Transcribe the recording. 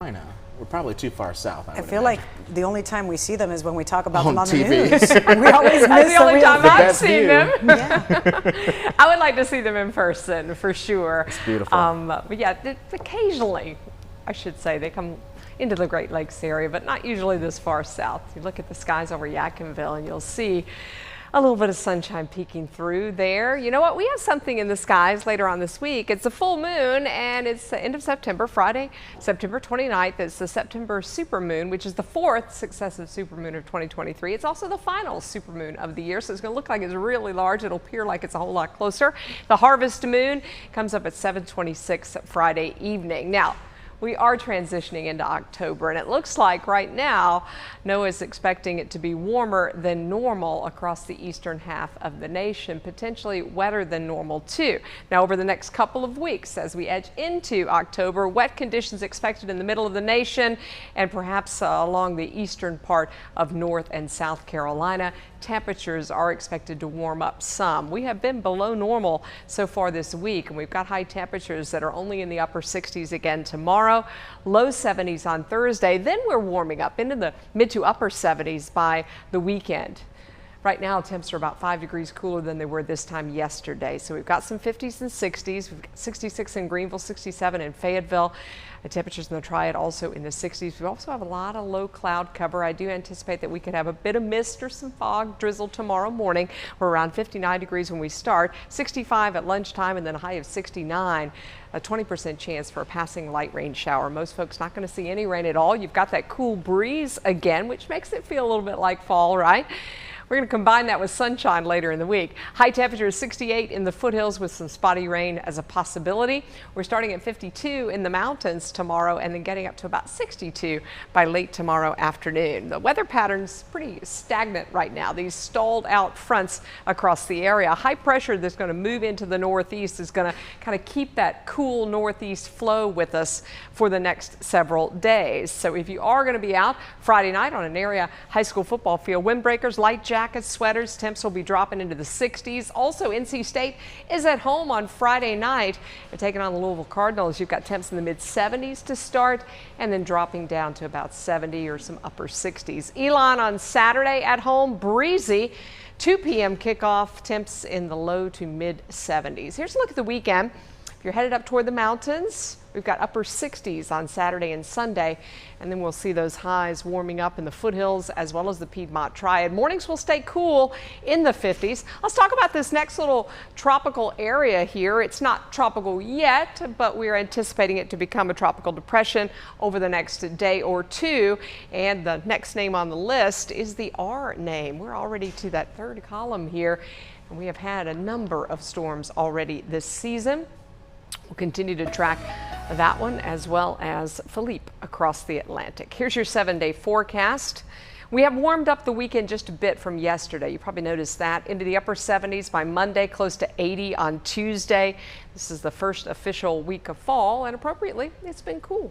Carolina. We're probably too far south. I feel like the only time we see them is when we talk about on them on TV. the news. And we always miss That's the only time I've seen them. Yeah. I would like to see them in person for sure. It's beautiful. But yeah, occasionally, I should say, they come into the Great Lakes area, but not usually this far south. You look at the skies over Yadkinville and you'll see a little bit of sunshine peeking through there. You know what? We have something in the skies later on this week. It's a full moon and it's the end of September, Friday, September 29th. It's the September supermoon, which is the fourth successive supermoon of 2023. It's also the final supermoon of the year, so it's going to look like it's really large. It'll appear like it's a whole lot closer. The harvest moon comes up at 7:26 Friday evening. Now, we are transitioning into October, and it looks like right now NOAA is expecting it to be warmer than normal across the eastern half of the nation, potentially wetter than normal too. Now, over the next couple of weeks, as we edge into October, wet conditions expected in the middle of the nation and perhaps along the eastern part of North and South Carolina. Temperatures are expected to warm up some. We have been below normal so far this week, and we've got high temperatures that are only in the upper 60s again tomorrow, low 70s on Thursday. Then we're warming up into the mid to upper 70s by the weekend. Right now, temps are about 5 degrees cooler than they were this time yesterday. So we've got some 50s and 60s. We've got 66 in Greenville, 67 in Fayetteville. The temperatures in the Triad also in the 60s. We also have a lot of low cloud cover. I do anticipate that we could have a bit of mist or some fog drizzle tomorrow morning. We're around 59 degrees when we start, 65 at lunchtime, and then a high of 69. A 20% chance for a passing light rain shower. Most folks not going to see any rain at all. You've got that cool breeze again, which makes it feel a little bit like fall, right? We're going to combine that with sunshine later in the week. High temperature is 68 in the foothills with some spotty rain as a possibility. We're starting at 52 in the mountains tomorrow and then getting up to about 62 by late tomorrow afternoon. The weather pattern's pretty stagnant right now. These stalled out fronts across the area. High pressure that's going to move into the northeast is going to kind of keep that cool northeast flow with us for the next several days. So if you are going to be out Friday night on an area high school football field, windbreakers, light jackets, sweaters, temps will be dropping into the 60s. Also, NC State is at home on Friday night. They're taking on the Louisville Cardinals. You've got temps in the mid 70s to start and then dropping down to about 70 or some upper 60s. Elon on Saturday at home, breezy. 2 p.m. kickoff, temps in the low to mid 70s. Here's a look at the weekend. If you're headed up toward the mountains, we've got upper 60s on Saturday and Sunday, and then we'll see those highs warming up in the foothills as well as the Piedmont Triad. Mornings will stay cool in the 50s. Let's talk about this next little tropical area here. It's not tropical yet, but we're anticipating it to become a tropical depression over the next day or two. And the next name on the list is the R name. We're already to that third column here, and we have had a number of storms already this season. We'll continue to track that one as well as Philippe across the Atlantic. Here's your 7-day forecast. We have warmed up the weekend just a bit from yesterday. You probably noticed that. Into the upper 70s by Monday, close to 80 on Tuesday. This is the first official week of fall, and appropriately, it's been cool.